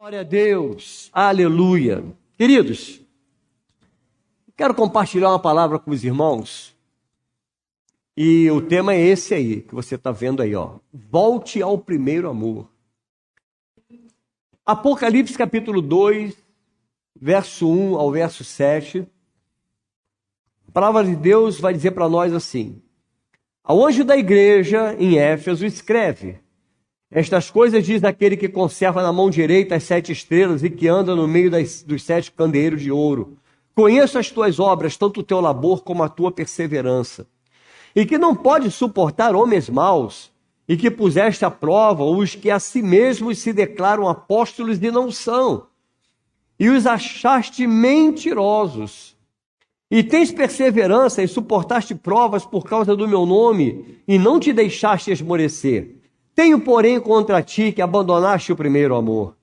Glória a Deus, aleluia. Queridos, quero compartilhar uma palavra com os irmãos. E o tema é esse aí, que você está vendo aí, ó. Volte ao primeiro amor. Apocalipse capítulo 2, verso 1 ao verso 7. A palavra de Deus vai dizer para nós assim: ao anjo da igreja em Éfeso escreve: estas coisas diz aquele que conserva na mão direita as 7 estrelas e que anda no meio dos 7 candeeiros de ouro. Conheço as tuas obras, tanto o teu labor como a tua perseverança, e que não pode suportar homens maus, e que puseste à prova os que a si mesmos se declaram apóstolos e não são, e os achaste mentirosos. E tens perseverança e suportaste provas por causa do meu nome, e não te deixaste esmorecer. Tenho, porém, contra ti que abandonaste o primeiro amor.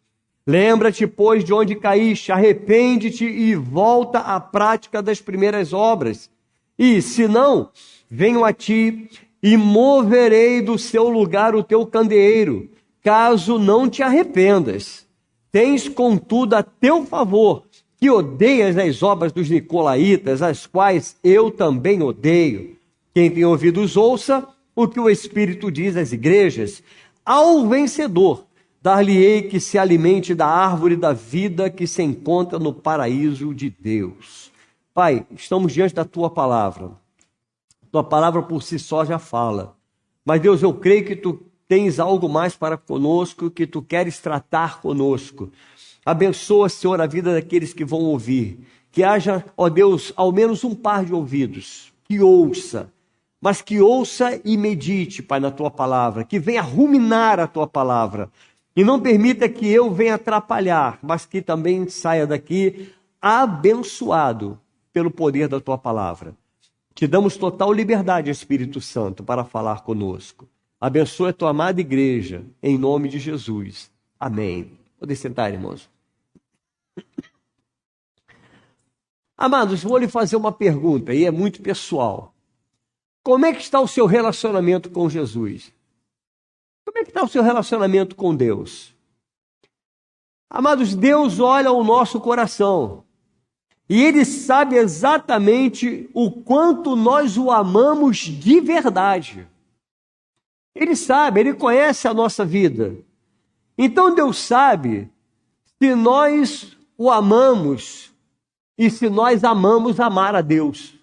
Lembra-te, pois, de onde caíste, arrepende-te e volta à prática das primeiras obras. E, se não, venho a ti e moverei do seu lugar o teu candeeiro, caso não te arrependas. Tens, contudo, a teu favor, que odeias as obras dos nicolaítas, as quais eu também odeio. Quem tem ouvidos, ouça o que o Espírito diz às igrejas. Ao vencedor, dar-lhe-ei que se alimente da árvore da vida que se encontra no paraíso de Deus. Pai, estamos diante da Tua palavra. Tua palavra por si só já fala. Mas, Deus, eu creio que Tu tens algo mais para conosco, que Tu queres tratar conosco. Abençoa, Senhor, a vida daqueles que vão ouvir. Que haja, ó Deus, ao menos um par de ouvidos que ouça, mas que ouça e medite, Pai, na Tua palavra, que venha ruminar a Tua palavra, e não permita que eu venha atrapalhar, mas que também saia daqui abençoado pelo poder da Tua palavra. Te damos total liberdade, Espírito Santo, para falar conosco. Abençoa a Tua amada igreja, em nome de Jesus. Amém. Podem sentar, irmãos. Amados, vou lhe fazer uma pergunta, e é muito pessoal. Como é que está o seu relacionamento com Jesus? Como é que está o seu relacionamento com Deus? Amados, Deus olha o nosso coração e Ele sabe exatamente o quanto nós o amamos de verdade. Ele sabe, Ele conhece a nossa vida. Então Deus sabe se nós o amamos e se nós amamos amar a Deus.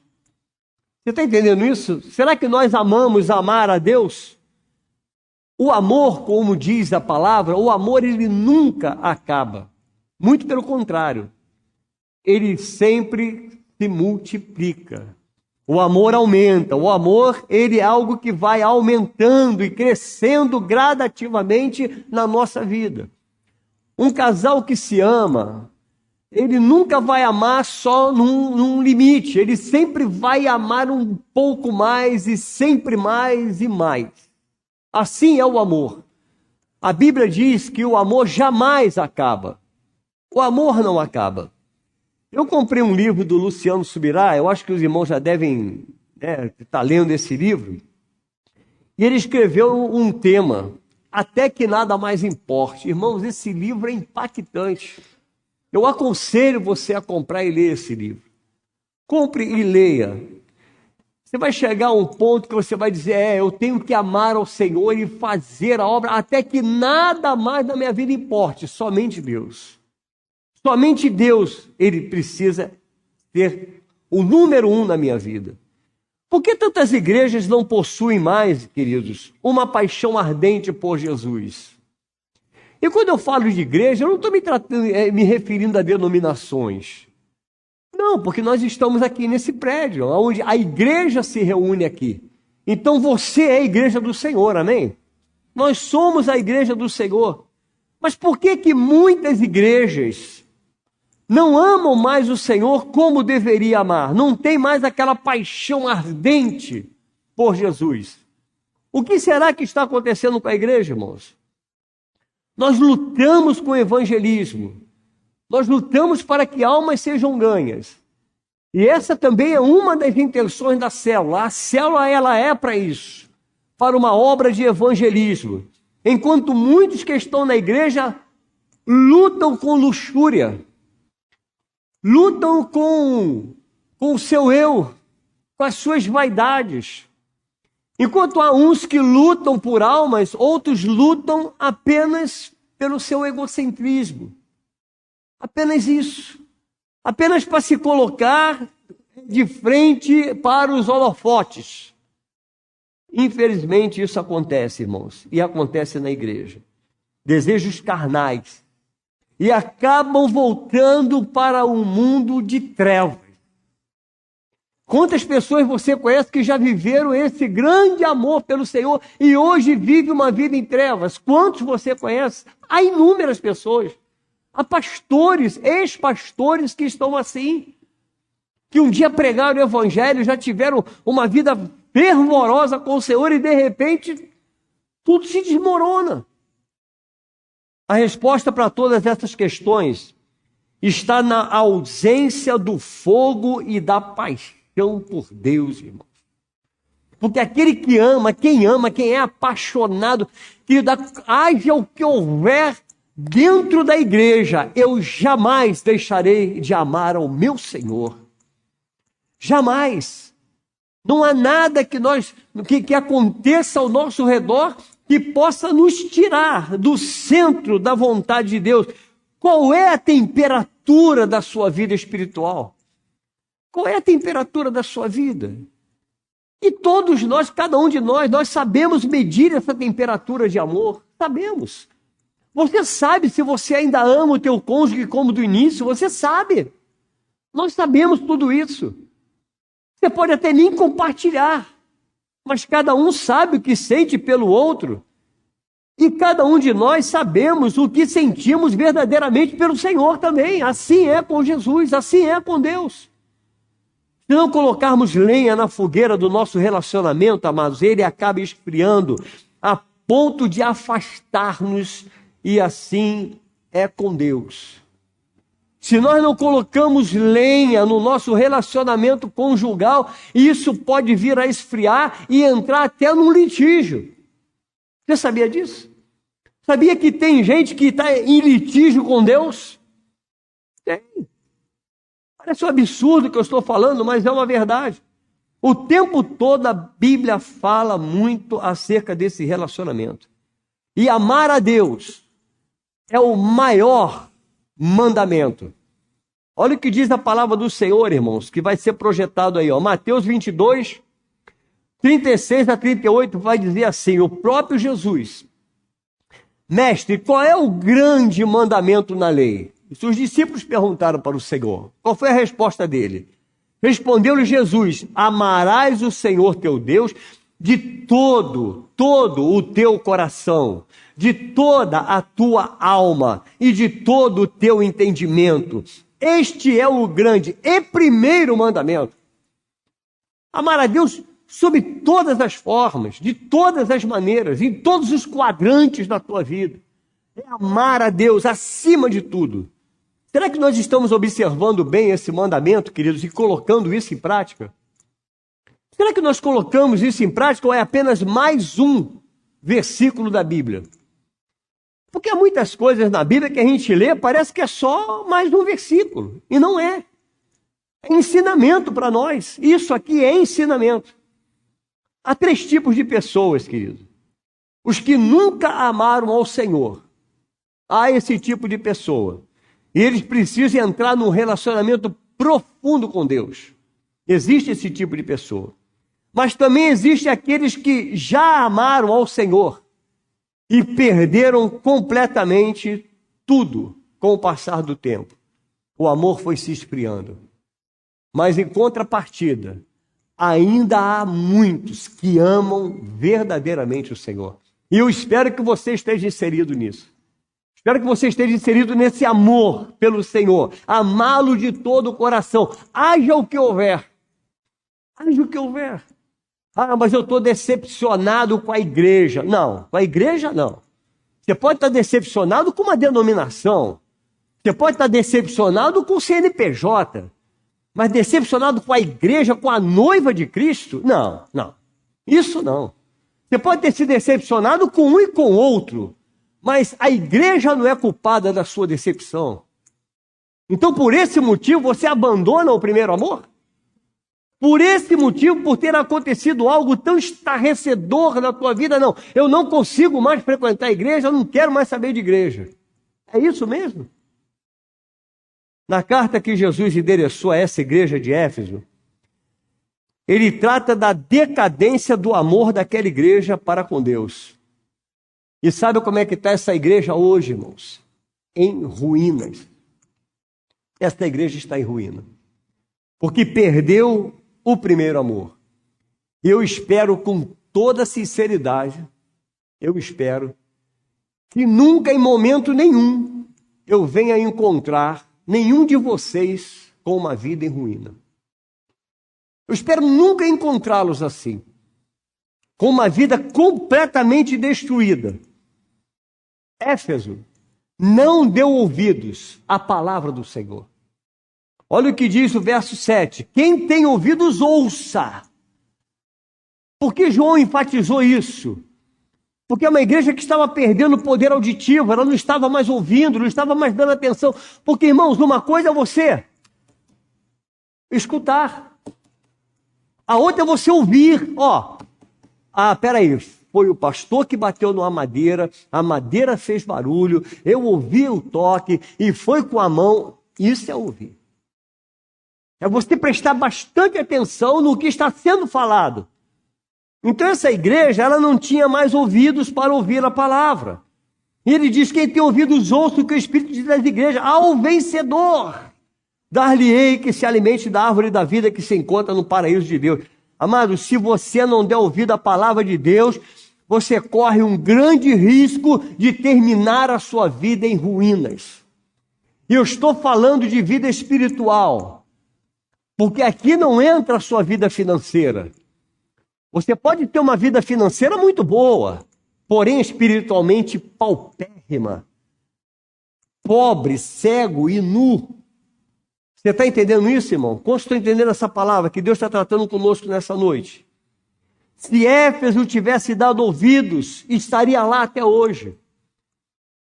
Você está entendendo isso? Será que nós amamos amar a Deus? O amor, como diz a palavra, o amor ele nunca acaba. Muito pelo contrário. Ele sempre se multiplica. O amor aumenta. O amor, ele é algo que vai aumentando e crescendo gradativamente na nossa vida. Um casal que se ama, ele nunca vai amar só num limite. Ele sempre vai amar um pouco mais e sempre mais e mais. Assim é o amor. A Bíblia diz que o amor jamais acaba. O amor não acaba. Eu comprei um livro do Luciano Subirá, eu acho que os irmãos já devem estar lendo esse livro. E ele escreveu um tema, Até que Nada Mais Importe. Irmãos, esse livro é impactante. Eu aconselho você a comprar e ler esse livro. Compre e leia. Você vai chegar a um ponto que você vai dizer, eu tenho que amar ao Senhor e fazer a obra até que nada mais na minha vida importe, somente Deus. Somente Deus, Ele precisa ser o número 1 na minha vida. Por que tantas igrejas não possuem mais, queridos, uma paixão ardente por Jesus? E quando eu falo de igreja, eu não estou me referindo a denominações. Não, porque nós estamos aqui nesse prédio, onde a igreja se reúne aqui. Então você é a igreja do Senhor, amém? Nós somos a igreja do Senhor. Mas por que muitas igrejas não amam mais o Senhor como deveria amar? Não tem mais aquela paixão ardente por Jesus. O que será que está acontecendo com a igreja, irmãos? Nós lutamos com o evangelismo. Nós lutamos para que almas sejam ganhas. E essa também é uma das intenções da célula. A célula ela é para isso, para uma obra de evangelismo. Enquanto muitos que estão na igreja lutam com luxúria, lutam com o seu eu, com as suas vaidades. Enquanto há uns que lutam por almas, outros lutam apenas pelo seu egocentrismo. Apenas isso. Apenas para se colocar de frente para os holofotes. Infelizmente isso acontece, irmãos, e acontece na igreja. Desejos carnais. E acabam voltando para um mundo de trevas. Quantas pessoas você conhece que já viveram esse grande amor pelo Senhor e hoje vive uma vida em trevas? Quantos você conhece? Há inúmeras pessoas. Há pastores, ex-pastores que estão assim, que um dia pregaram o evangelho, já tiveram uma vida fervorosa com o Senhor e de repente tudo se desmorona. A resposta para todas essas questões está na ausência do fogo e da paixão por Deus, irmãos. Porque aquele que ama, quem é apaixonado, que haja o que houver dentro da igreja, eu jamais deixarei de amar ao meu Senhor. Jamais. Não há nada que aconteça ao nosso redor que possa nos tirar do centro da vontade de Deus. Qual é a temperatura da sua vida espiritual? Qual é a temperatura da sua vida? E todos nós, cada um de nós sabemos medir essa temperatura de amor. Sabemos. Você sabe se você ainda ama o teu cônjuge como do início, você sabe. Nós sabemos tudo isso. Você pode até nem compartilhar, mas cada um sabe o que sente pelo outro. E cada um de nós sabemos o que sentimos verdadeiramente pelo Senhor também. Assim é com Jesus, assim é com Deus. Se não colocarmos lenha na fogueira do nosso relacionamento, amados, ele acaba esfriando a ponto de afastar-nos, e assim é com Deus. Se nós não colocamos lenha no nosso relacionamento conjugal, isso pode vir a esfriar e entrar até num litígio. Você sabia disso? Sabia que tem gente que está em litígio com Deus? Tem. Parece um absurdo que eu estou falando, mas é uma verdade. O tempo todo a Bíblia fala muito acerca desse relacionamento. E amar a Deus é o maior mandamento. Olha o que diz a palavra do Senhor, irmãos, que vai ser projetado aí, ó. Mateus 22, 36 a 38, vai dizer assim, o próprio Jesus. Mestre, qual é o grande mandamento na lei? Os discípulos perguntaram para o Senhor. Qual foi a resposta dele? Respondeu-lhe Jesus, amarás o Senhor teu Deus de todo o teu coração, de toda a tua alma e de todo o teu entendimento. Este é o grande e primeiro mandamento. Amar a Deus sob todas as formas, de todas as maneiras, em todos os quadrantes da tua vida. É amar a Deus acima de tudo. Será que nós estamos observando bem esse mandamento, queridos, e colocando isso em prática? Será que nós colocamos isso em prática ou é apenas mais um versículo da Bíblia? Porque há muitas coisas na Bíblia que a gente lê, parece que é só mais um versículo. E não é. É ensinamento para nós. Isso aqui é ensinamento. Há 3 tipos de pessoas, querido. Os que nunca amaram ao Senhor. Há esse tipo de pessoa. E eles precisam entrar num relacionamento profundo com Deus. Existe esse tipo de pessoa. Mas também existe aqueles que já amaram ao Senhor e perderam completamente tudo com o passar do tempo. O amor foi se esfriando. Mas em contrapartida, ainda há muitos que amam verdadeiramente o Senhor. E eu espero que você esteja inserido nisso. Espero que você esteja inserido nesse amor pelo Senhor. Amá-lo de todo o coração. Haja o que houver. Haja o que houver. Ah, mas eu estou decepcionado com a igreja. Não, com a igreja não. Você pode estar decepcionado com uma denominação. Você pode estar decepcionado com o CNPJ. Mas decepcionado com a igreja, com a noiva de Cristo? Não, não. Isso não. Você pode ter se decepcionado com um e com outro. Mas a igreja não é culpada da sua decepção. Então, por esse motivo, você abandona o primeiro amor? Por esse motivo, por ter acontecido algo tão estarrecedor na tua vida, não, eu não consigo mais frequentar a igreja, eu não quero mais saber de igreja. É isso mesmo? Na carta que Jesus endereçou a essa igreja de Éfeso, ele trata da decadência do amor daquela igreja para com Deus. E sabe como é que está essa igreja hoje, irmãos? Em ruínas. Esta igreja está em ruína. Porque perdeu o primeiro amor. Eu espero com toda sinceridade, eu espero que nunca em momento nenhum eu venha encontrar nenhum de vocês com uma vida em ruína. Eu espero nunca encontrá-los assim, com uma vida completamente destruída. Éfeso não deu ouvidos à palavra do Senhor. Olha o que diz o verso 7. Quem tem ouvidos, ouça. Por que João enfatizou isso? Porque é uma igreja que estava perdendo o poder auditivo, ela não estava mais ouvindo, não estava mais dando atenção. Porque, irmãos, uma coisa é você escutar, a outra é você ouvir. Peraí, foi o pastor que bateu numa madeira, a madeira fez barulho, eu ouvi o toque e foi com a mão. Isso é ouvir. É você prestar bastante atenção no que está sendo falado. Então essa igreja, ela não tinha mais ouvidos para ouvir a palavra. E ele diz, quem tem ouvidos, ouça o que o Espírito diz às igrejas. Ao vencedor, dar-lhe-ei que se alimente da árvore da vida que se encontra no paraíso de Deus. Amado, se você não der ouvido à palavra de Deus, você corre um grande risco de terminar a sua vida em ruínas. E eu estou falando de vida espiritual, porque aqui não entra a sua vida financeira. Você pode ter uma vida financeira muito boa, porém espiritualmente paupérrima, pobre, cego e nu. Você está entendendo isso, irmão? Como estou entendendo essa palavra que Deus está tratando conosco nessa noite? Se Éfeso tivesse dado ouvidos, estaria lá até hoje.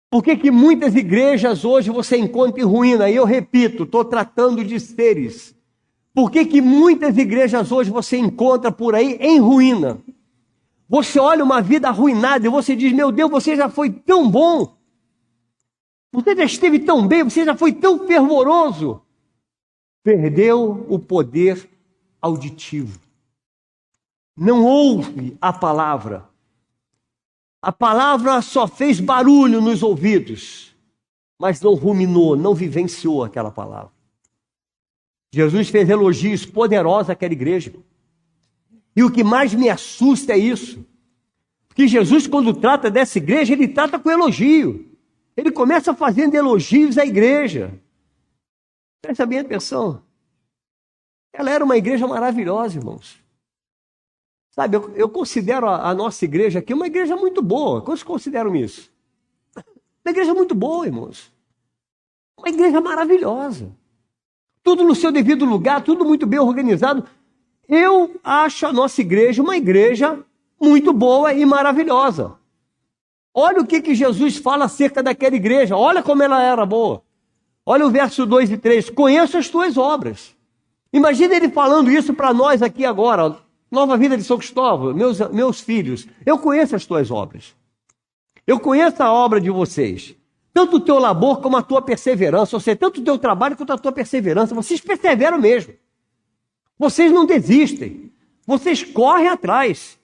Por que muitas igrejas hoje você encontra em ruína? E eu repito, estou tratando de seres. Por que muitas igrejas hoje você encontra por aí em ruína? Você olha uma vida arruinada e você diz, meu Deus, você já foi tão bom. Você já esteve tão bem, você já foi tão fervoroso. Perdeu o poder auditivo. Não ouve a palavra. A palavra só fez barulho nos ouvidos, mas não ruminou, não vivenciou aquela palavra. Jesus fez elogios poderosos àquela igreja. E o que mais me assusta é isso. Porque Jesus, quando trata dessa igreja, ele trata com elogio. Ele começa fazendo elogios à igreja. Presta bem atenção. Ela era uma igreja maravilhosa, irmãos. Sabe, eu considero a nossa igreja aqui uma igreja muito boa. Quantos consideram isso? Uma igreja muito boa, irmãos. Uma igreja maravilhosa. Tudo no seu devido lugar, tudo muito bem organizado. Eu acho a nossa igreja uma igreja muito boa e maravilhosa. Olha o que Jesus fala acerca daquela igreja. Olha como ela era boa. Olha o verso 2 e 3. Conheço as tuas obras. Imagina ele falando isso para nós aqui agora. Nova Vida de São Cristóvão, meus filhos. Eu conheço as tuas obras. Eu conheço a obra de vocês. Tanto o teu labor como a tua perseverança. Ou seja, tanto o teu trabalho quanto a tua perseverança. Vocês perseveram mesmo. Vocês não desistem. Vocês correm atrás.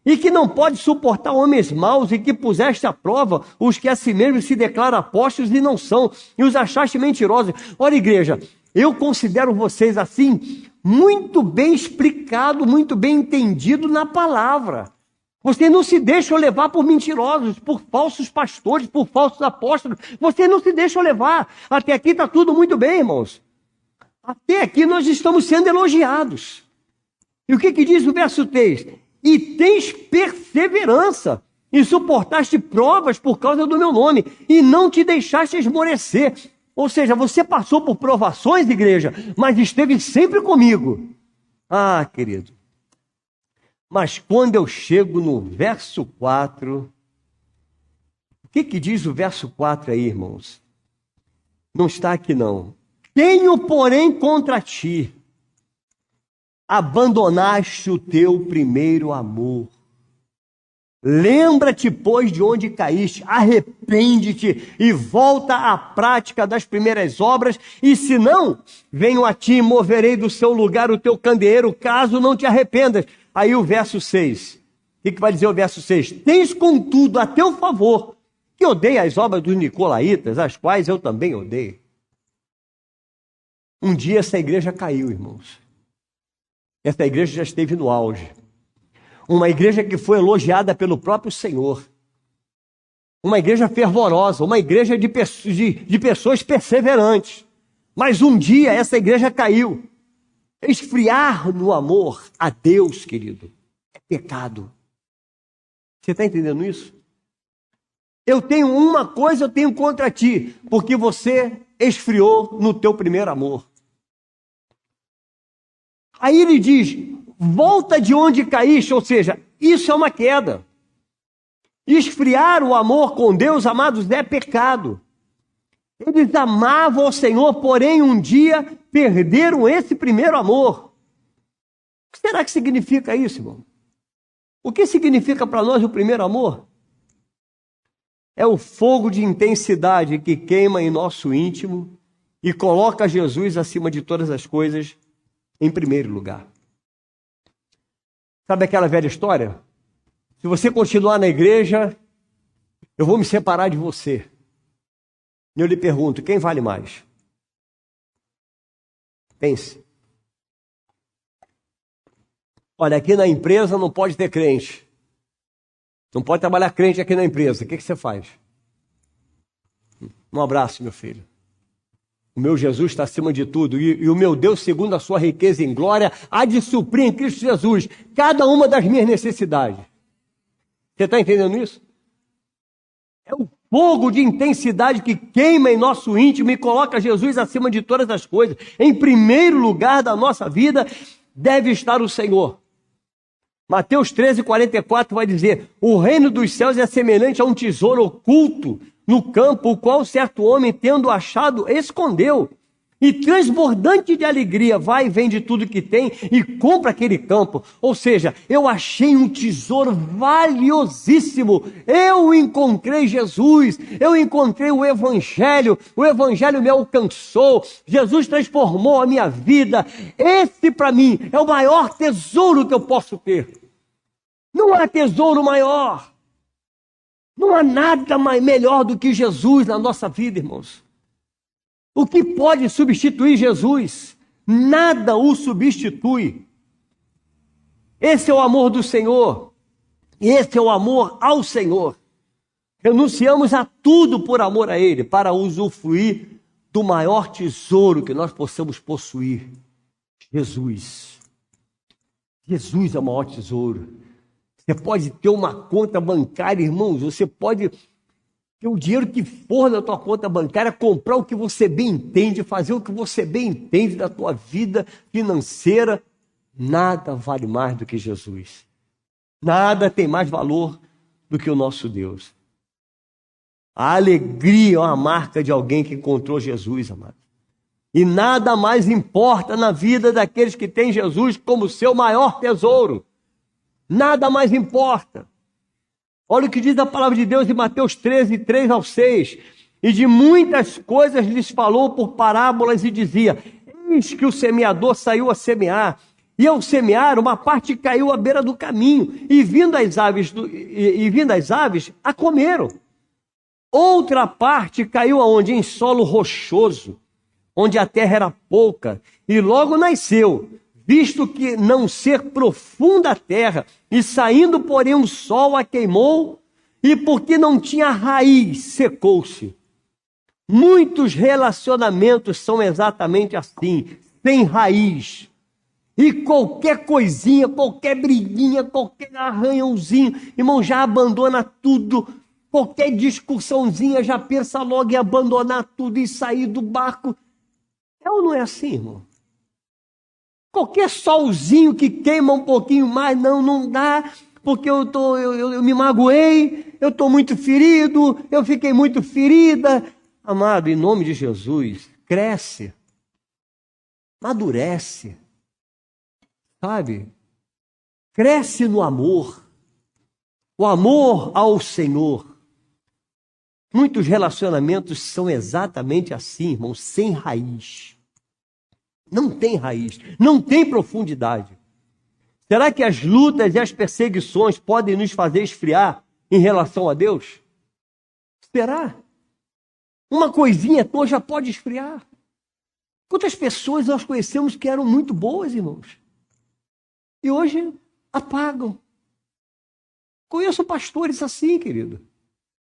E que não pode suportar homens maus e que puseste à prova os que a si mesmos se declaram apóstolos e não são, e os achaste mentirosos. Olha, igreja, eu considero vocês assim, muito bem explicado, muito bem entendido na palavra. Vocês não se deixam levar por mentirosos, por falsos pastores, por falsos apóstolos. Vocês não se deixam levar. Até aqui está tudo muito bem, irmãos. Até aqui nós estamos sendo elogiados. E o que diz o verso 3? E tens perseverança, e suportaste provas por causa do meu nome, e não te deixaste esmorecer. Ou seja, você passou por provações, igreja, mas esteve sempre comigo. Ah, querido. Mas quando eu chego no verso 4, que diz o verso 4 aí, irmãos? Não está aqui não. Tenho, porém, contra ti, abandonaste o teu primeiro amor. Lembra-te, pois, de onde caíste, arrepende-te e volta à prática das primeiras obras, e se não, venho a ti e moverei do seu lugar o teu candeeiro, caso não te arrependas. Aí o verso 6. O que vai dizer o verso 6? Tens, contudo, a teu favor, que odeia as obras dos nicolaítas, as quais eu também odeio. Um dia essa igreja caiu, irmãos. Essa igreja já esteve no auge. Uma igreja que foi elogiada pelo próprio Senhor. Uma igreja fervorosa, uma igreja de pessoas perseverantes. Mas um dia essa igreja caiu. Esfriar no amor a Deus, querido, é pecado. Você está entendendo isso? Eu tenho uma coisa, eu tenho contra ti, porque você esfriou no teu primeiro amor. Aí ele diz, volta de onde caíste, ou seja, isso é uma queda. Esfriar o amor com Deus, amados, é pecado. Eles amavam o Senhor, porém um dia perderam esse primeiro amor. O que será que significa isso, irmão? O que significa para nós o primeiro amor? É o fogo de intensidade que queima em nosso íntimo e coloca Jesus acima de todas as coisas em primeiro lugar. Sabe aquela velha história? Se você continuar na igreja, eu vou me separar de você. E eu lhe pergunto, quem vale mais? Pense. Olha, aqui na empresa não pode ter crente. Não pode trabalhar crente aqui na empresa. O que você faz? Um abraço, meu filho. O meu Jesus está acima de tudo. E o meu Deus, segundo a sua riqueza em glória, há de suprir em Cristo Jesus cada uma das minhas necessidades. Você está entendendo isso? É o fogo de intensidade que queima em nosso íntimo e coloca Jesus acima de todas as coisas. Em primeiro lugar da nossa vida deve estar o Senhor. Mateus 13:44 vai dizer, o reino dos céus é semelhante a um tesouro oculto no campo, o qual certo homem, tendo achado, escondeu. E transbordante de alegria, vai e vende tudo que tem e compra aquele campo. Ou seja, eu achei um tesouro valiosíssimo. Eu encontrei Jesus, eu encontrei o Evangelho me alcançou, Jesus transformou a minha vida. Esse para mim é o maior tesouro que eu posso ter. Não há tesouro maior. Não há nada melhor do que Jesus na nossa vida, irmãos. O que pode substituir Jesus? Nada o substitui. Esse é o amor do Senhor. Esse é o amor ao Senhor. Renunciamos a tudo por amor a Ele, para usufruir do maior tesouro que nós possamos possuir. Jesus. Jesus é o maior tesouro. Você pode ter uma conta bancária, irmãos, você pode ter o dinheiro que for na tua conta bancária, comprar o que você bem entende, fazer o que você bem entende da tua vida financeira. Nada vale mais do que Jesus. Nada tem mais valor do que o nosso Deus. A alegria é uma marca de alguém que encontrou Jesus, amado. E nada mais importa na vida daqueles que têm Jesus como seu maior tesouro. Nada mais importa. Olha o que diz a palavra de Deus em Mateus 13, 3-6. E de muitas coisas lhes falou por parábolas e dizia, eis que o semeador saiu a semear. E ao semear, uma parte caiu à beira do caminho, e vindo as aves, a comeram. Outra parte caiu aonde? Em solo rochoso, onde a terra era pouca, e logo nasceu, visto que não ser profunda a terra, e saindo, porém, o sol a queimou, e porque não tinha raiz, secou-se. Muitos relacionamentos são exatamente assim, sem raiz. E qualquer coisinha, qualquer briguinha, qualquer arranhãozinho, irmão, já abandona tudo. Qualquer discussãozinha já pensa logo em abandonar tudo e sair do barco. É ou não é assim, irmão? Qualquer solzinho que queima um pouquinho mais, não dá. porque eu me magoei, eu estou muito ferido, eu fiquei muito ferida. Amado, em nome de Jesus, cresce, amadurece, sabe? Cresce no amor, o amor ao Senhor. Muitos relacionamentos são exatamente assim, irmão, sem raiz. Não tem raiz, não tem profundidade. Será que as lutas e as perseguições podem nos fazer esfriar em relação a Deus? Será? Uma coisinha tua já pode esfriar. Quantas pessoas nós conhecemos que eram muito boas, irmãos? E hoje apagam. Conheço pastores assim, querido,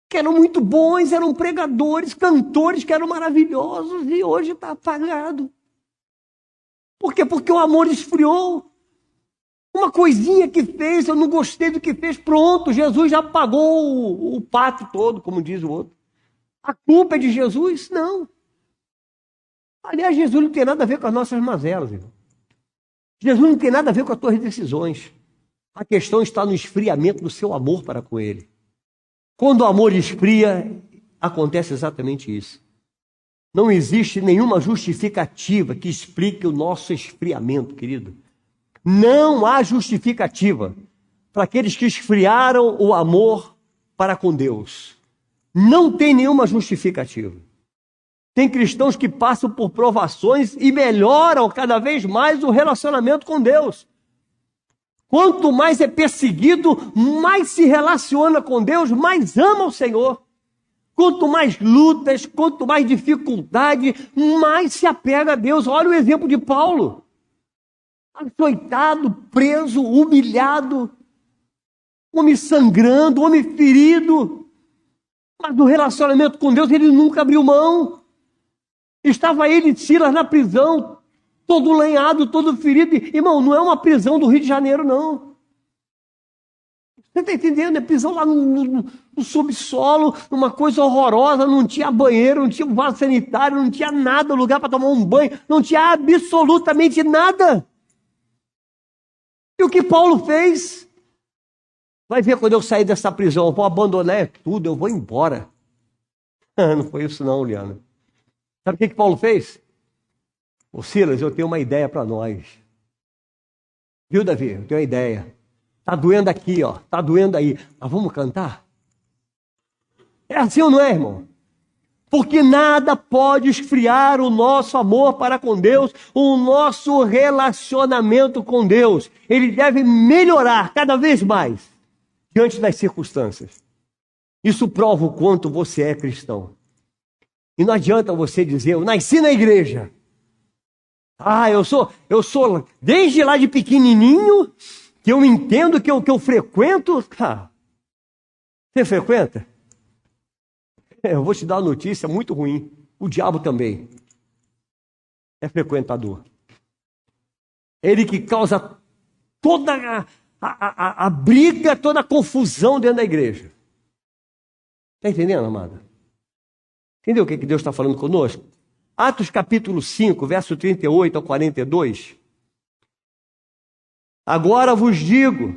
que eram muito bons, eram pregadores, cantores que eram maravilhosos e hoje está apagado. Por quê? Porque o amor esfriou. Uma coisinha que fez, eu não gostei do que fez, pronto, Jesus já pagou o pato todo, como diz o outro. A culpa é de Jesus? Não. Aliás, Jesus não tem nada a ver com as nossas mazelas, irmão. Jesus não tem nada a ver com as tuas decisões. A questão está no esfriamento do seu amor para com Ele. Quando o amor esfria, acontece exatamente isso. Não existe nenhuma justificativa que explique o nosso esfriamento, querido. Não há justificativa para aqueles que esfriaram o amor para com Deus. Não tem nenhuma justificativa. Tem cristãos que passam por provações e melhoram cada vez mais o relacionamento com Deus. Quanto mais é perseguido, mais se relaciona com Deus, mais ama o Senhor. Quanto mais lutas, quanto mais dificuldade, mais se apega a Deus. Olha o exemplo de Paulo. Açoitado, preso, humilhado, homem sangrando, homem ferido. Mas no relacionamento com Deus ele nunca abriu mão. Estava ele e Silas na prisão, todo lenhado, todo ferido. Irmão, não é uma prisão do Rio de Janeiro, não. Você está entendendo? É prisão lá no subsolo, uma coisa horrorosa, não tinha banheiro, não tinha vaso sanitário, não tinha nada, lugar para tomar um banho, não tinha absolutamente nada. E o que Paulo fez? Vai ver quando eu sair dessa prisão, eu vou abandonar tudo, eu vou embora. Não foi isso não, Liana. Sabe o que Paulo fez? Ô Silas, eu tenho uma ideia para nós. Viu, Davi? Eu tenho uma ideia. Tá doendo aqui, ó. Tá doendo aí. Mas vamos cantar? É assim ou não é, irmão? Porque nada pode esfriar o nosso amor para com Deus, o nosso relacionamento com Deus. Ele deve melhorar cada vez mais diante das circunstâncias. Isso prova o quanto você é cristão. E não adianta você dizer, eu nasci na igreja. Ah, eu sou desde lá de pequenininho, que eu entendo que eu frequento. Ah, você frequenta? Eu vou te dar uma notícia muito ruim. O diabo também é frequentador. Ele que causa toda a briga, toda a confusão dentro da igreja. Está entendendo, amada? Entendeu o que Deus está falando conosco? Atos capítulo 5, verso 38 ao 42. Agora vos digo,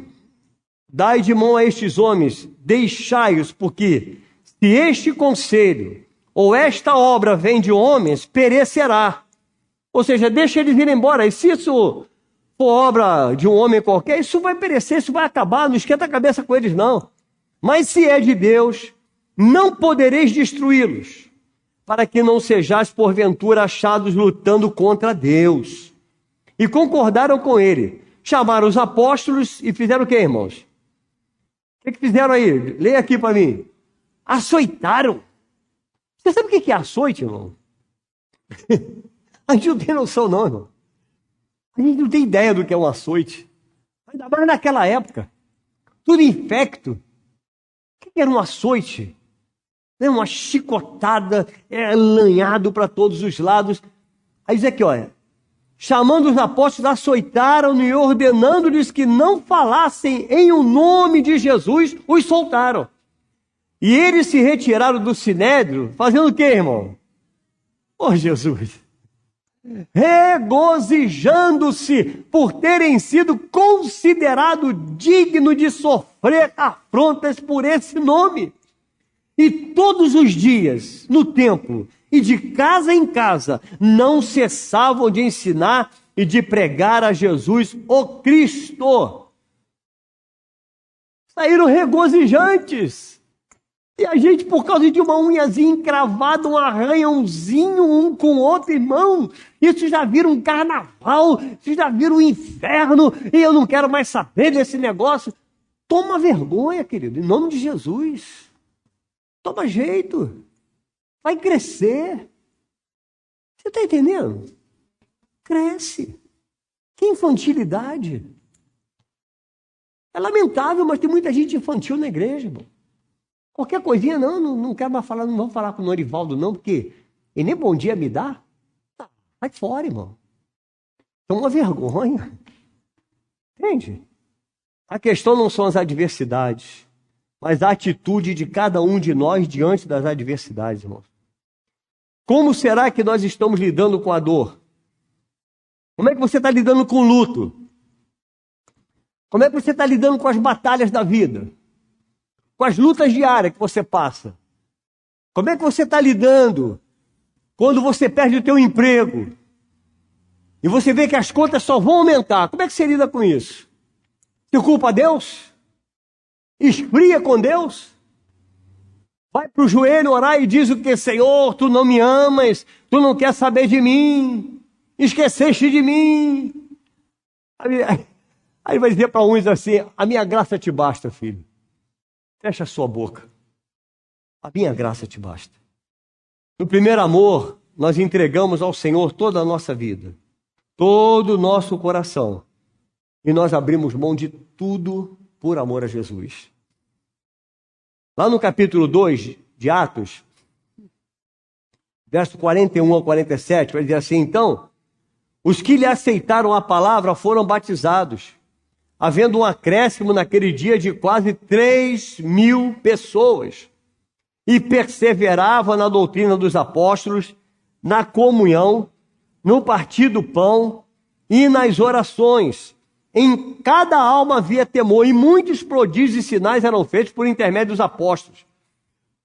dai de mão a estes homens, deixai-os, porque se este conselho ou esta obra vem de homens, perecerá. Ou seja, deixa eles ir embora. E se isso for obra de um homem qualquer, isso vai perecer, isso vai acabar, não esquenta a cabeça com eles, não. Mas se é de Deus, não podereis destruí-los, para que não sejais porventura achados lutando contra Deus. E concordaram com ele. Chamaram os apóstolos e fizeram o quê, irmãos? O que fizeram aí? Leia aqui para mim. Açoitaram. Você sabe o que é açoite, irmão? A gente não tem noção, não, irmão. A gente não tem ideia do que é um açoite. Ainda mais naquela época. Tudo infecto. O que era um açoite? Uma chicotada, lanhado para todos os lados. Aí diz aqui, olha. Chamando os apóstolos, açoitaram e ordenando-lhes que não falassem em o nome de Jesus, os soltaram. E eles se retiraram do sinédrio, fazendo o quê, irmão? Jesus! regozijando-se por terem sido considerados dignos de sofrer afrontas por esse nome. E todos os dias, no templo e de casa em casa, não cessavam de ensinar e de pregar a Jesus, o Cristo. Saíram regozijantes. E a gente, por causa de uma unhazinha encravada, um arranhãozinho um com o outro, irmão, isso já vira um carnaval, isso já vira um inferno, e eu não quero mais saber desse negócio. Toma vergonha, querido, em nome de Jesus. Toma jeito. Vai crescer. Você está entendendo? Cresce. Que infantilidade. É lamentável, mas tem muita gente infantil na igreja, irmão. Qualquer coisinha, não quero mais falar, não vamos falar com o Norivaldo, não, porque ele nem bom dia me dá. Vai fora, irmão. É uma vergonha. Entende? A questão não são as adversidades, mas a atitude de cada um de nós diante das adversidades, irmão. Como será que nós estamos lidando com a dor? Como é que você está lidando com o luto? Como é que você está lidando com as batalhas da vida? Com as lutas diárias que você passa? Como é que você está lidando quando você perde o teu emprego? E você vê que as contas só vão aumentar. Como é que você lida com isso? Você culpa a Deus? Esfria com Deus? Vai para o joelho orar e diz o que? Senhor, tu não me amas, tu não quer saber de mim, esqueceste de mim. Aí vai dizer para uns assim, a minha graça te basta, filho. Fecha a sua boca. A minha graça te basta. No primeiro amor, nós entregamos ao Senhor toda a nossa vida, todo o nosso coração. E nós abrimos mão de tudo por amor a Jesus. Lá no capítulo 2 de Atos, verso 41 ao 47, vai dizer assim, então, os que lhe aceitaram a palavra foram batizados, havendo um acréscimo naquele dia de quase 3.000 pessoas, e perseveravam na doutrina dos apóstolos, na comunhão, no partir do pão e nas orações. Em cada alma havia temor, e muitos prodígios e sinais eram feitos por intermédio dos apóstolos.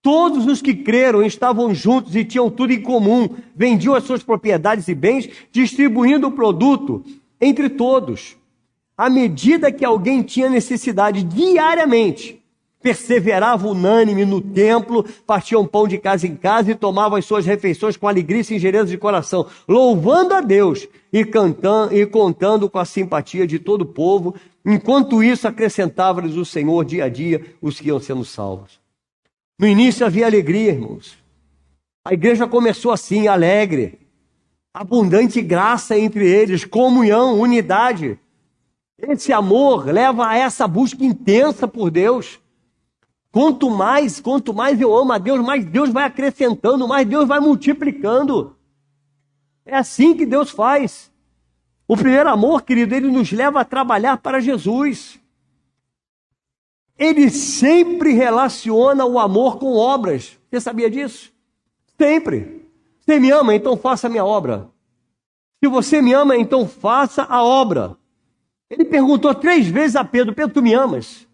Todos os que creram estavam juntos e tinham tudo em comum, vendiam as suas propriedades e bens, distribuindo o produto entre todos. À medida que alguém tinha necessidade diariamente, perseverava unânime no templo, partiam pão de casa em casa e tomavam as suas refeições com alegria e singeleza de coração, louvando a Deus e contando com a simpatia de todo o povo. Enquanto isso, acrescentava-lhes o Senhor dia a dia os que iam sendo salvos. No início havia alegria, irmãos. A igreja começou assim, alegre, abundante graça entre eles, comunhão, unidade. Esse amor leva a essa busca intensa por Deus. Quanto mais eu amo a Deus, mais Deus vai acrescentando, mais Deus vai multiplicando. É assim que Deus faz. O primeiro amor, querido, ele nos leva a trabalhar para Jesus. Ele sempre relaciona o amor com obras. Você sabia disso? Sempre. Você me ama, então faça a minha obra. Se você me ama, então faça a obra. Ele perguntou 3 vezes a Pedro, Pedro, tu me amas?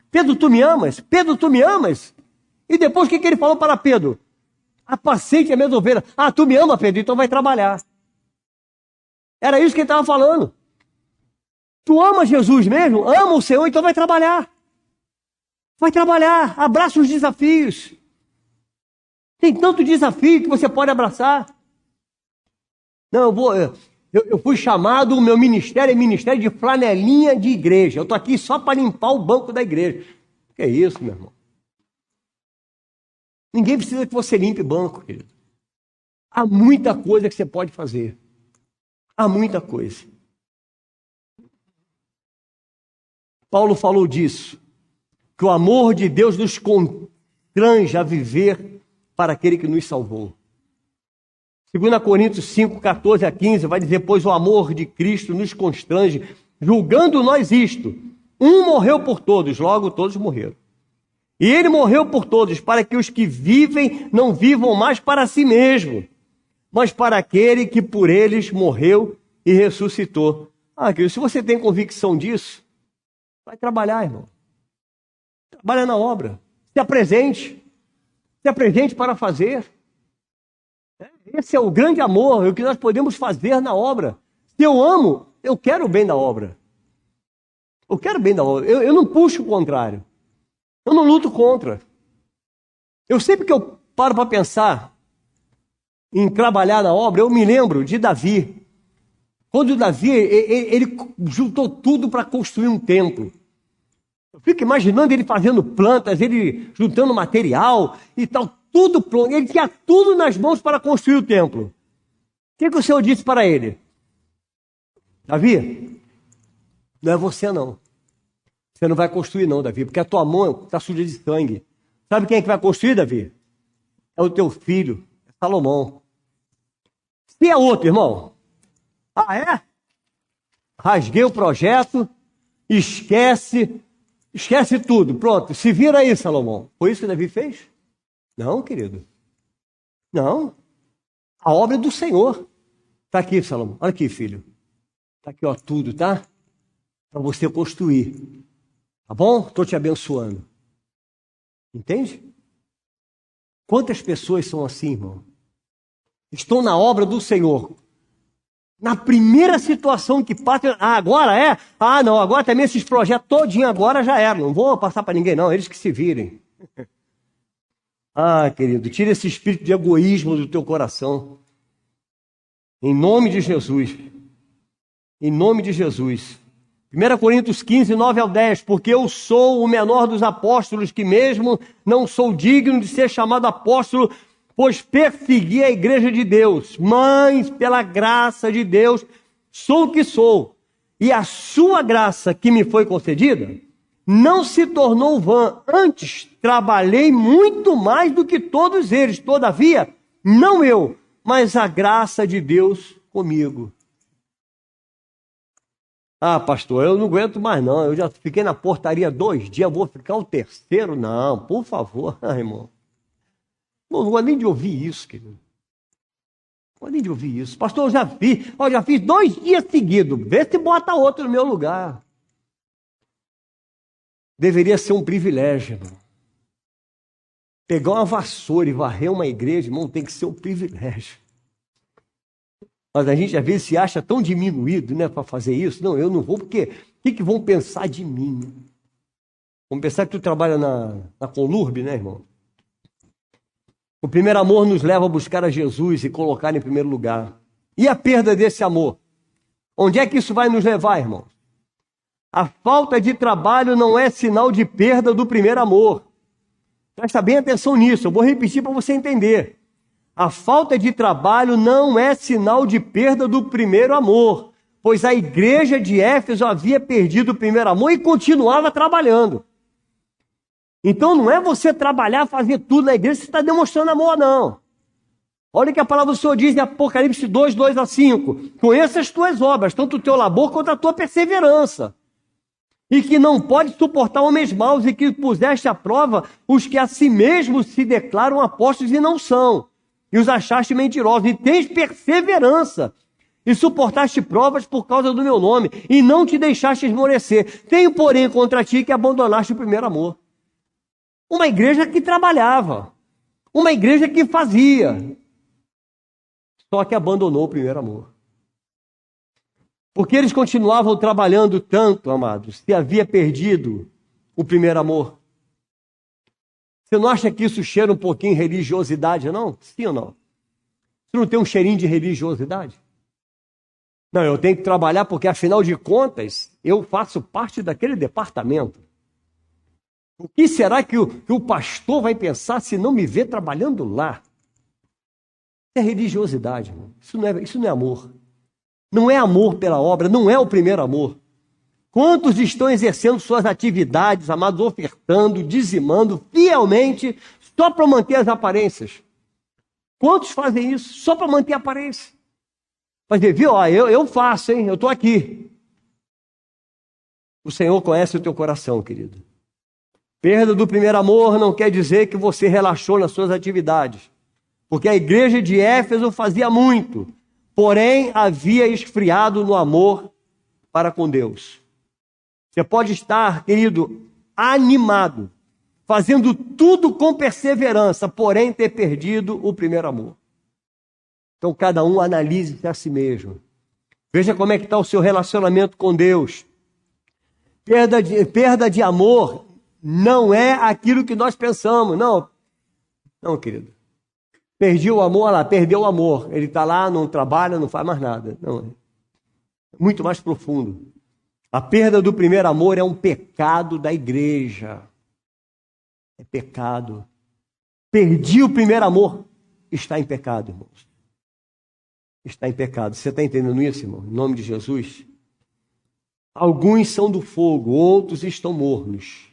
Pedro, tu me amas? Pedro, tu me amas? E depois o que ele falou para Pedro? Apacente a minha ovelha. Ah, tu me ama, Pedro, então vai trabalhar. Era isso que ele estava falando. Tu ama Jesus mesmo? Ama o Senhor, então vai trabalhar. Vai trabalhar, abraça os desafios. Tem tanto desafio que você pode abraçar. Não, eu fui chamado, o meu ministério é ministério de flanelinha de igreja. Eu estou aqui só para limpar o banco da igreja. Que é isso, meu irmão? Ninguém precisa que você limpe banco, querido. Há muita coisa que você pode fazer. Há muita coisa. Paulo falou disso, que o amor de Deus nos constrange a viver para aquele que nos salvou. 2 Coríntios 5, 14 a 15, vai dizer, pois o amor de Cristo nos constrange, julgando nós isto. Um morreu por todos, logo todos morreram. E ele morreu por todos, para que os que vivem não vivam mais para si mesmos, mas para aquele que por eles morreu e ressuscitou. Querido, se você tem convicção disso, vai trabalhar, irmão. Trabalha na obra. Se apresente. Se apresente para fazer. Esse é o grande amor, é o que nós podemos fazer na obra. Se eu amo, eu quero o bem da obra. Eu quero o bem da obra. Eu não puxo o contrário. Eu não luto contra. Eu sempre que eu paro para pensar em trabalhar na obra, eu me lembro de Davi. Quando Davi, ele juntou tudo para construir um templo. Eu fico imaginando ele fazendo plantas, ele juntando material e tal, tudo pronto. Ele tinha tudo nas mãos para construir o templo. O que o Senhor disse para ele? Davi, não é você não. Você não vai construir não, Davi, porque a tua mão está suja de sangue. Sabe quem é que vai construir, Davi? É o teu filho, é Salomão. Se é outro, irmão. É? Rasguei o projeto, esquece tudo. Pronto, se vira aí, Salomão. Foi isso que Davi fez? Não, querido. Não. A obra é do Senhor. Está aqui, Salomão. Olha aqui, filho. Está aqui, ó, tudo, tá? Para você construir. Tá bom? Estou te abençoando. Entende? Quantas pessoas são assim, irmão? Estão na obra do Senhor. Na primeira situação que passa, agora é? Não, agora também esses projetos todinho agora já eram. Não vou passar para ninguém não, eles que se virem. Querido, tira esse espírito de egoísmo do teu coração. Em nome de Jesus. Em nome de Jesus. 1 Coríntios 15, 9 ao 10. Porque eu sou o menor dos apóstolos, que mesmo não sou digno de ser chamado apóstolo, pois persegui a igreja de Deus. Mas, pela graça de Deus, sou o que sou. E a sua graça que me foi concedida não se tornou vã. Antes, trabalhei muito mais do que todos eles. Todavia, não eu, mas a graça de Deus comigo. Pastor, eu não aguento mais não. Eu já fiquei na portaria 2 dias, vou ficar o terceiro? Não, por favor, irmão. Não gosto nem de ouvir isso, querido. Não gosto nem de ouvir isso. Pastor, eu já fiz 2 dias seguidos. Vê se bota outro no meu lugar. Deveria ser um privilégio, irmão. Pegar uma vassoura e varrer uma igreja, irmão, tem que ser um privilégio. Mas a gente às vezes se acha tão diminuído, né, para fazer isso. Não, eu não vou, porque o que vão pensar de mim? Vão pensar que tu trabalha na Conlurb, né, irmão? O primeiro amor nos leva a buscar a Jesus e colocar em primeiro lugar. E a perda desse amor? Onde é que isso vai nos levar, irmão? A falta de trabalho não é sinal de perda do primeiro amor. Presta bem atenção nisso, eu vou repetir para você entender. A falta de trabalho não é sinal de perda do primeiro amor, pois a igreja de Éfeso havia perdido o primeiro amor e continuava trabalhando. Então não é você trabalhar, fazer tudo na igreja, você está demonstrando amor, não. Olha o que a palavra do Senhor diz em Apocalipse 2, 2 a 5. Conheça as tuas obras, tanto o teu labor quanto a tua perseverança. E que não pode suportar homens maus, e que puseste à prova os que a si mesmos se declaram apóstolos e não são. E os achaste mentirosos, e tens perseverança, e suportaste provas por causa do meu nome, e não te deixaste esmorecer. Tenho, porém, contra ti que abandonaste o primeiro amor. Uma igreja que trabalhava, uma igreja que fazia, só que abandonou o primeiro amor. Porque eles continuavam trabalhando tanto, amados, se havia perdido o primeiro amor. Você não acha que isso cheira um pouquinho de religiosidade, não? Sim ou não? Você não tem um cheirinho de religiosidade? Não, eu tenho que trabalhar porque, afinal de contas, eu faço parte daquele departamento. O que será que o pastor vai pensar se não me ver trabalhando lá? Isso é religiosidade, irmão. Isso não é amor. Não é amor pela obra, não é o primeiro amor. Quantos estão exercendo suas atividades, amados, ofertando, dizimando fielmente, só para manter as aparências? Quantos fazem isso só para manter a aparência? Mas viu, eu faço, hein? Eu estou aqui. O Senhor conhece o teu coração, querido. Perda do primeiro amor não quer dizer que você relaxou nas suas atividades. porque a igreja de Éfeso fazia muito, porém havia esfriado no amor para com Deus. Você pode estar, querido, animado, fazendo tudo com perseverança, porém ter perdido o primeiro amor. Então cada um analise-se a si mesmo. Veja como é que está o seu relacionamento com Deus. Perda de amor não é aquilo que nós pensamos. Não, querido. Perdi o amor, olha lá, perdeu o amor. Ele está lá, não trabalha, não faz mais nada. Não, é muito mais profundo. A perda do primeiro amor é um pecado da igreja. É pecado. Perdi o primeiro amor. Está em pecado, irmãos. Está em pecado. Você está entendendo isso, irmão? Em nome de Jesus. Alguns são do fogo, outros estão mornos.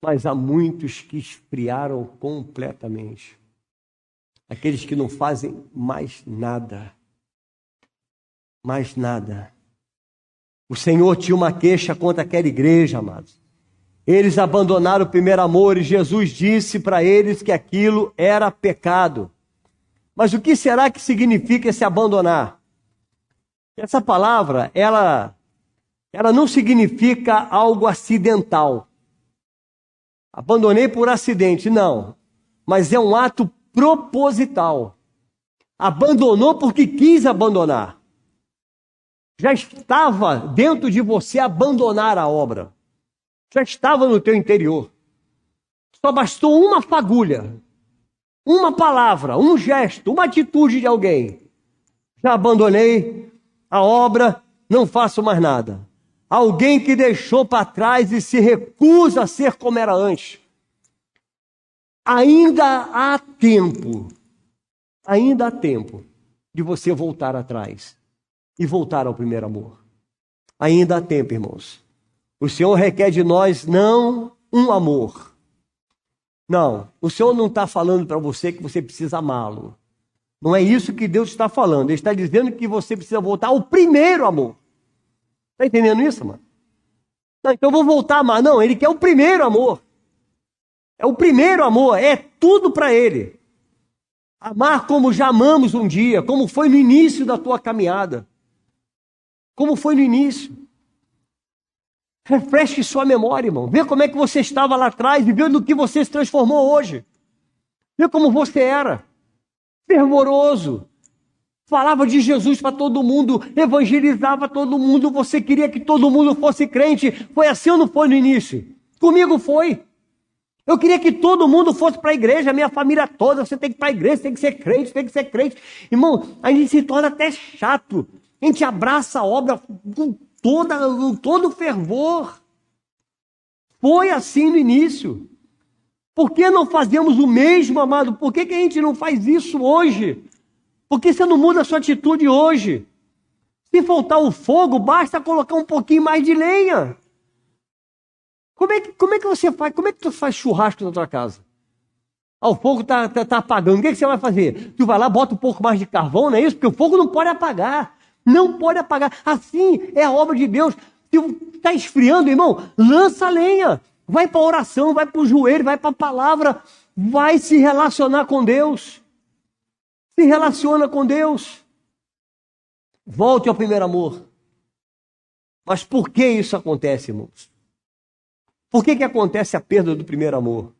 Mas há muitos que esfriaram completamente. Aqueles que não fazem mais nada. Mais nada. O Senhor tinha uma queixa contra aquela igreja, amados. Eles abandonaram o primeiro amor e Jesus disse para eles que aquilo era pecado. Mas o que será que significa esse abandonar? Essa palavra, ela não significa algo acidental. Abandonei por acidente, não. Mas é um ato proposital. Abandonou porque quis abandonar. Já estava dentro de você abandonar a obra. Já estava no teu interior. Só bastou uma fagulha, uma palavra, um gesto, uma atitude de alguém. Já abandonei a obra, não faço mais nada. Alguém que deixou para trás e se recusa a ser como era antes. Ainda há tempo de você voltar atrás e voltar ao primeiro amor. Ainda há tempo, irmãos. O Senhor requer de nós não um amor. Não, o Senhor não está falando para você que você precisa amá-lo. Não é isso que Deus está falando. Ele está dizendo que você precisa voltar ao primeiro amor. Está entendendo isso, mano? Não, então eu vou voltar a amar. Não, ele quer o primeiro amor. É o primeiro amor, é tudo para ele. Amar como já amamos um dia, como foi no início da tua caminhada. Como foi no início. Refresque sua memória, irmão. Vê como é que você estava lá atrás e vê no que você se transformou hoje. Vê como você era. Fervoroso. Falava de Jesus para todo mundo, evangelizava todo mundo. Você queria que todo mundo fosse crente. Foi assim ou não foi no início? Comigo foi. Eu queria que todo mundo fosse para a igreja, a minha família toda. Você tem que ir para a igreja, tem que ser crente, tem que ser crente. Irmão, a gente se torna até chato. A gente abraça a obra com todo fervor. Foi assim no início. Por que não fazemos o mesmo, amado? Por que a gente não faz isso hoje? Por que você não muda a sua atitude hoje? Se faltar o fogo, basta colocar um pouquinho mais de lenha. Como é que você faz? Como é que tu faz churrasco na tua casa? O fogo tá apagando. O que você vai fazer? Tu vai lá, bota um pouco mais de carvão, não é isso? Porque o fogo não pode apagar. Não pode apagar. Assim é a obra de Deus. Se está esfriando, irmão, lança a lenha. Vai para a oração, vai para o joelho, vai para a palavra. Vai se relacionar com Deus. Se relaciona com Deus. Volte ao primeiro amor. Mas por que isso acontece, irmãos? Por que acontece a perda do primeiro amor?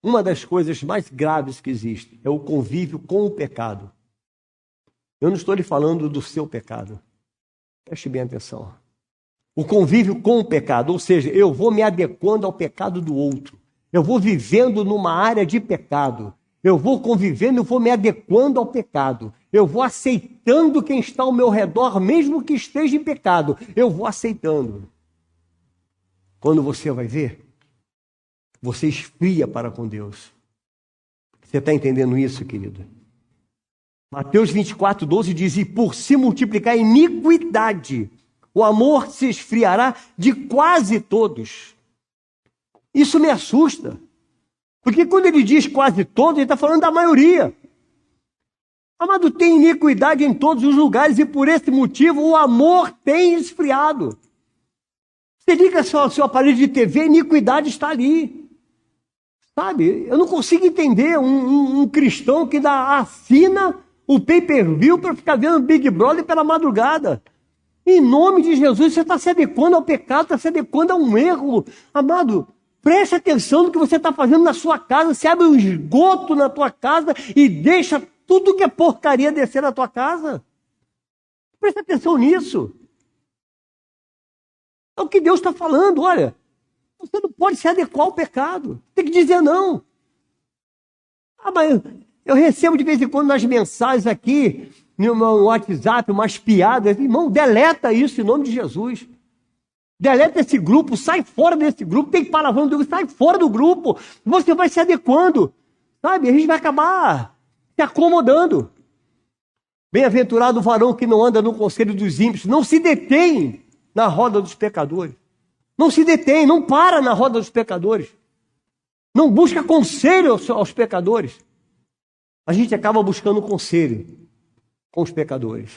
Uma das coisas mais graves que existe é o convívio com o pecado. Eu não estou lhe falando do seu pecado. Preste bem atenção. O convívio com o pecado, ou seja, eu vou me adequando ao pecado do outro. Eu vou vivendo numa área de pecado. Eu vou convivendo, eu vou me adequando ao pecado. Eu vou aceitando quem está ao meu redor, mesmo que esteja em pecado. Eu vou aceitando. Quando você vai ver, você esfria para com Deus. Você está entendendo isso, querido? Mateus 24:12 diz: e por se multiplicar a iniquidade, o amor se esfriará de quase todos. Isso me assusta. Porque quando ele diz quase todos, ele está falando da maioria. Amado, tem iniquidade em todos os lugares e por esse motivo o amor tem esfriado. Você liga seu aparelho de TV, a iniquidade está ali. Sabe? Eu não consigo entender um cristão que assina o pay-per-view para ficar vendo Big Brother pela madrugada. Em nome de Jesus, você está se adequando ao pecado, está se adequando a um erro. Amado, preste atenção no que você está fazendo na sua casa. Você abre um esgoto na tua casa e deixa tudo que é porcaria descer na tua casa. Preste atenção nisso. É o que Deus está falando, olha. Você não pode se adequar ao pecado. Tem que dizer não. Mas eu recebo de vez em quando nas mensagens aqui, no meu WhatsApp, umas piadas. Irmão, deleta isso em nome de Jesus. Deleta esse grupo, sai fora desse grupo. Tem palavrão, sai fora do grupo. Você vai se adequando. Sabe? A gente vai acabar se acomodando. Bem-aventurado o varão que não anda no conselho dos ímpios. Não se detém na roda dos pecadores. Não se detém, não para na roda dos pecadores. Não busca conselho aos pecadores. A gente acaba buscando conselho com os pecadores.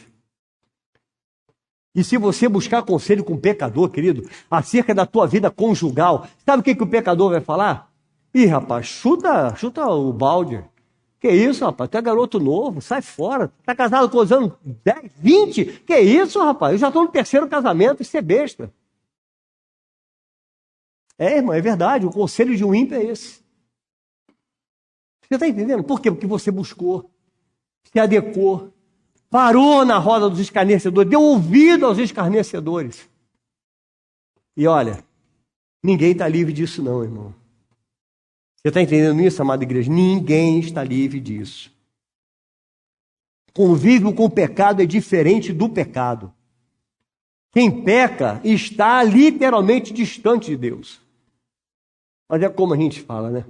E se você buscar conselho com o pecador, querido, acerca da tua vida conjugal, sabe o que o pecador vai falar? Ih, rapaz, chuta o balde. Que isso, rapaz? Tu é garoto novo, sai fora. Tá casado com os anos 10, 20? Que isso, rapaz? Eu já estou no 3º casamento, isso é besta. Irmão, é verdade, o conselho de um ímpio é esse. Você está entendendo? Por quê? Porque você buscou, se adequou, parou na roda dos escarnecedores, deu ouvido aos escarnecedores. E olha, ninguém está livre disso não, irmão. Você está entendendo isso, amada igreja? Ninguém está livre disso. Convívio com o pecado é diferente do pecado. Quem peca está literalmente distante de Deus. Mas é como a gente fala, né?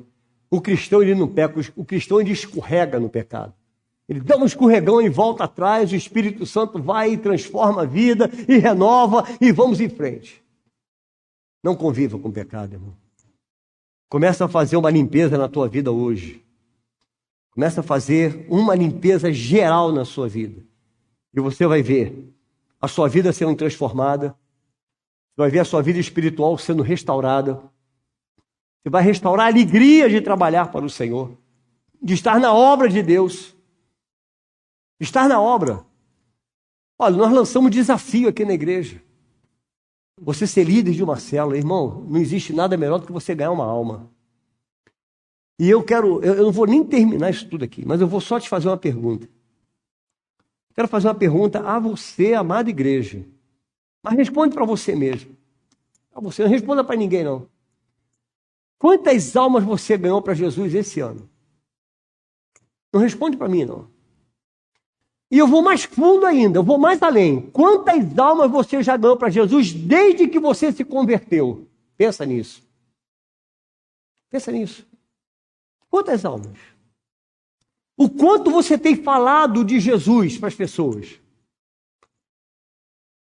O cristão, ele não peca, o cristão, ele escorrega no pecado. Ele dá um escorregão e volta atrás, o Espírito Santo vai e transforma a vida, e renova, e vamos em frente. Não conviva com o pecado, irmão. Começa a fazer uma limpeza na tua vida hoje. Começa a fazer uma limpeza geral na sua vida. E você vai ver a sua vida sendo transformada. Você vai ver a sua vida espiritual sendo restaurada. Você vai restaurar a alegria de trabalhar para o Senhor, de estar na obra de Deus. Estar na obra. Olha, nós lançamos desafio aqui na igreja. Você ser líder de uma célula, irmão, não existe nada melhor do que você ganhar uma alma. E eu não vou nem terminar isso tudo aqui, mas eu vou só te fazer uma pergunta. Quero fazer uma pergunta a você, amada igreja. Mas responde para você mesmo. Para você, não responda para ninguém, não. Quantas almas você ganhou para Jesus esse ano? Não responde para mim, não. E eu vou mais fundo ainda, eu vou mais além. Quantas almas você já ganhou para Jesus desde que você se converteu? Pensa nisso. Pensa nisso. Quantas almas? O quanto você tem falado de Jesus para as pessoas?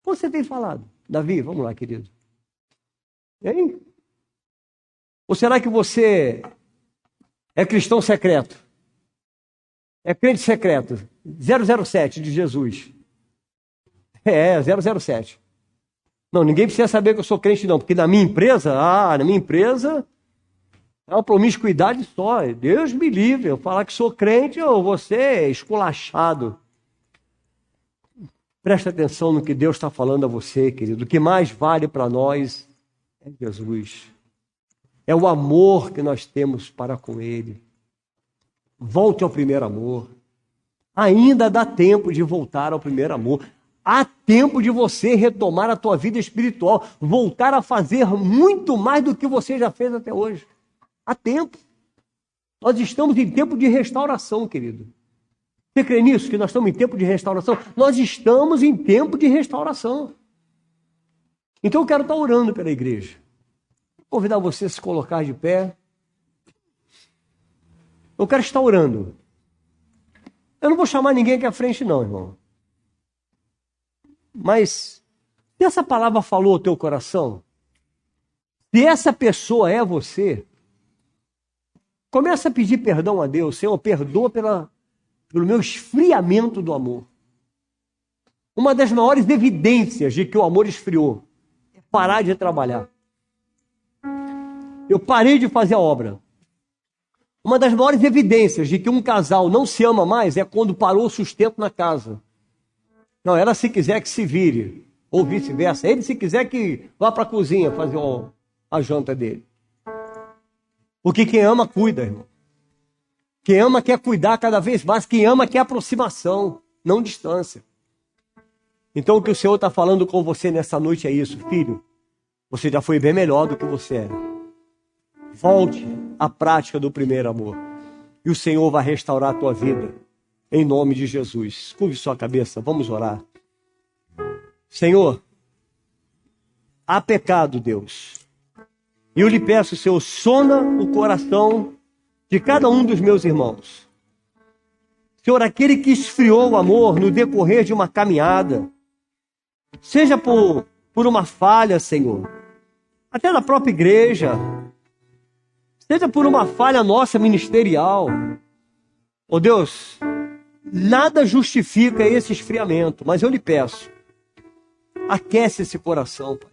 Quanto você tem falado? Davi, vamos lá, querido. Hein? Ou será que você é cristão secreto? É crente secreto? 007 de Jesus. 007. Não, ninguém precisa saber que eu sou crente não, porque na minha empresa é uma promiscuidade só. Deus me livre, eu falar que sou crente, eu vou ser esculachado. Presta atenção no que Deus está falando a você, querido. O que mais vale para nós é Jesus. É o amor que nós temos para com Ele. Volte ao primeiro amor. Ainda dá tempo de voltar ao primeiro amor. Há tempo de você retomar a tua vida espiritual. Voltar a fazer muito mais do que você já fez até hoje. Há tempo. Nós estamos em tempo de restauração, querido. Você crê nisso? Que nós estamos em tempo de restauração? Nós estamos em tempo de restauração. Então eu quero estar orando pela igreja. Vou convidar você a se colocar de pé. Eu quero estar orando. Eu não vou chamar ninguém aqui à frente, não, irmão. Mas, se essa palavra falou ao teu coração, se essa pessoa é você, começa a pedir perdão a Deus. Senhor, perdoa pelo meu esfriamento do amor. Uma das maiores evidências de que o amor esfriou é parar de trabalhar. Eu parei de fazer a obra. Uma das maiores evidências de que um casal não se ama mais é quando parou o sustento na casa. Não, ela se quiser que se vire, ou vice-versa. Ele se quiser que vá para a cozinha fazer a janta dele. Porque quem ama, cuida, irmão. Quem ama quer cuidar cada vez mais. Quem ama quer aproximação, não distância. Então o que o Senhor está falando com você nessa noite é isso. Filho, você já foi bem melhor do que você era. Volte à prática do primeiro amor. E o Senhor vai restaurar a tua vida. Em nome de Jesus. Curve sua cabeça, vamos orar. Senhor, há pecado, Deus. E eu lhe peço, Senhor, sona o coração de cada um dos meus irmãos. Senhor, aquele que esfriou o amor no decorrer de uma caminhada, seja por uma falha, Senhor, até na própria igreja, seja por uma falha nossa ministerial. Oh Deus, nada justifica esse esfriamento, mas eu lhe peço, aquece esse coração, Pai.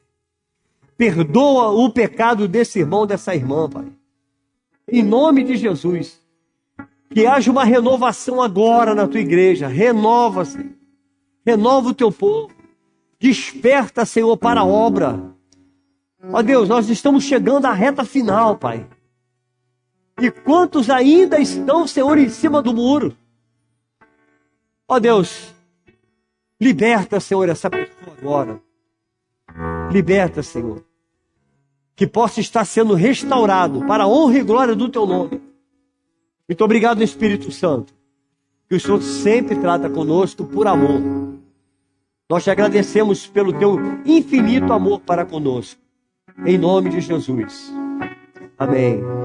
Perdoa o pecado desse irmão, dessa irmã, Pai. Em nome de Jesus, que haja uma renovação agora na tua igreja. Renova, Senhor. Renova o teu povo. Desperta, Senhor, para a obra. Ó Deus, nós estamos chegando à reta final, Pai. E quantos ainda estão, Senhor, em cima do muro? Ó Deus, liberta, Senhor, essa pessoa agora. Liberta, Senhor. Que possa estar sendo restaurado para a honra e glória do teu nome. Muito obrigado, Espírito Santo. Que o Senhor sempre trata conosco por amor. Nós te agradecemos pelo teu infinito amor para conosco. Em nome de Jesus. Amém.